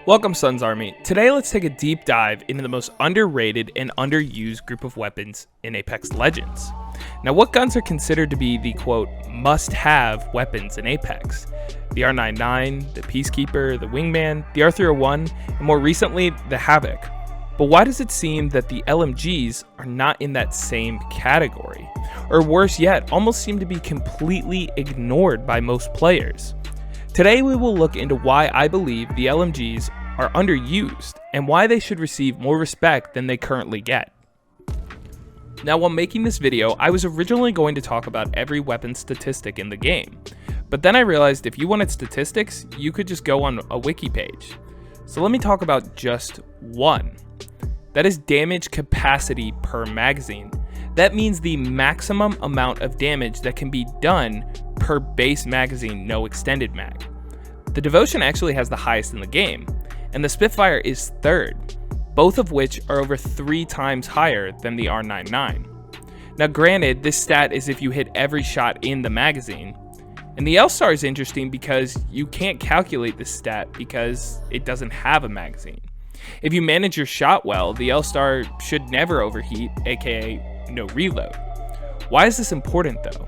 Welcome, Sons Army. Today let's take a deep dive into the most underrated and underused group of weapons in Apex Legends. Now, what guns are considered to be the quote must-have weapons in Apex? The R99, the Peacekeeper, the Wingman, the R301, and more recently, the Havoc. But why does it seem that the LMGs are not in that same category? Or worse yet, almost seem to be completely ignored by most players. Today we will look into why I believe the LMGs are underused and why they should receive more respect than they currently get. Now, while making this video, I was originally going to talk about every weapon statistic in the game, but then I realized if you wanted statistics, you could just go on a wiki page. So let me talk about just one. That is damage capacity per magazine. That means the maximum amount of damage that can be done per base magazine, no extended mag. The Devotion actually has the highest in the game, and the Spitfire is third, both of which are over 3 times higher than the R99. Now granted, this stat is if you hit every shot in the magazine, and the L-Star is interesting because you can't calculate this stat because it doesn't have a magazine. If you manage your shot well, the L-Star should never overheat, aka no reload. Why is this important though?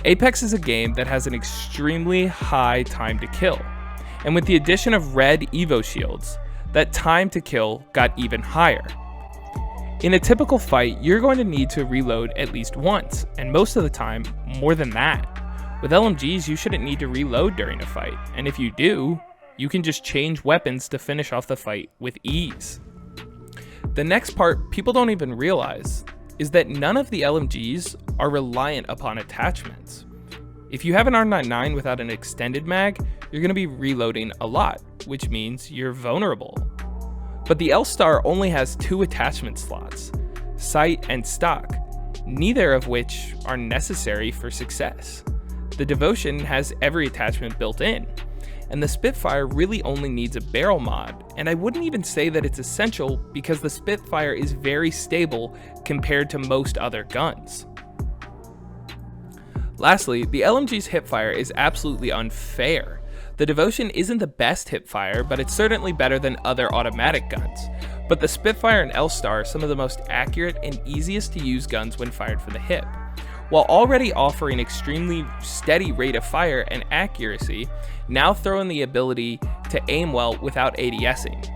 Apex is a game that has an extremely high time to kill, and with the addition of red Evo shields, that time to kill got even higher. In a typical fight, you're going to need to reload at least once, and most of the time, more than that. With LMGs, you shouldn't need to reload during a fight, and if you do, you can just change weapons to finish off the fight with ease. The next part people don't even realize is that none of the LMGs are reliant upon attachments. If you have an R99 without an extended mag, you're going to be reloading a lot, which means you're vulnerable. But the L-Star only has 2 attachment slots, sight and stock, neither of which are necessary for success. The Devotion has every attachment built in, and the Spitfire really only needs a barrel mod, and I wouldn't even say that it's essential because the Spitfire is very stable compared to most other guns. Lastly, the LMG's Hipfire is absolutely unfair. The Devotion isn't the best Hipfire, but it's certainly better than other automatic guns. But the Spitfire and L-Star are some of the most accurate and easiest to use guns when fired from the hip. While already offering extremely steady rate of fire and accuracy, now throw in the ability to aim well without ADSing.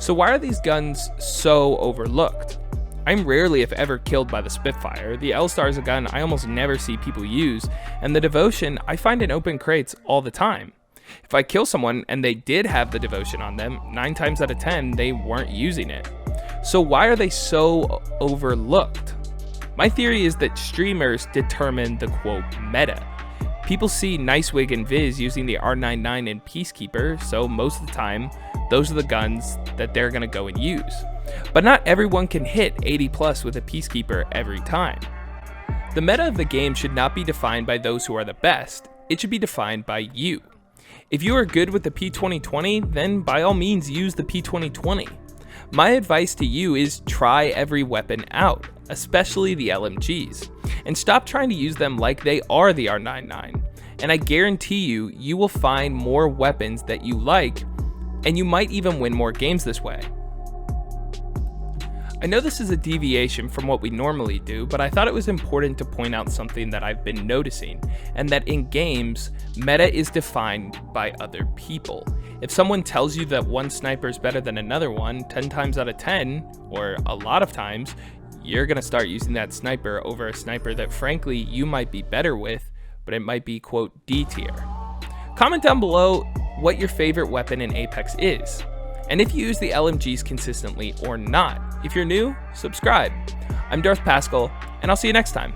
So why are these guns so overlooked? I'm rarely if ever killed by the Spitfire, the L-Star is a gun I almost never see people use, and the Devotion I find in open crates all the time. If I kill someone and they did have the Devotion on them, 9 times out of 10 they weren't using it. So why are they so overlooked? My theory is that streamers determine the quote meta. People see Nicewig and Viz using the R99 and Peacekeeper, so most of the time, those are the guns that they're gonna go and use. But not everyone can hit 80 plus with a Peacekeeper every time. The meta of the game should not be defined by those who are the best, it should be defined by you. If you are good with the P2020, then by all means use the P2020. My advice to you is try every weapon out, especially the LMGs, and stop trying to use them like they are the R99, and I guarantee you, you will find more weapons that you like, and you might even win more games this way. I know this is a deviation from what we normally do, but I thought it was important to point out something that I've been noticing, and that in games, meta is defined by other people. If someone tells you that one sniper is better than another one, 10 times out of 10, or a lot of times, you're gonna start using that sniper over a sniper that frankly you might be better with, but it might be quote D tier. Comment down below what your favorite weapon in Apex is, and if you use the LMGs consistently or not. If you're new, subscribe. I'm Darth Pascal, and I'll see you next time.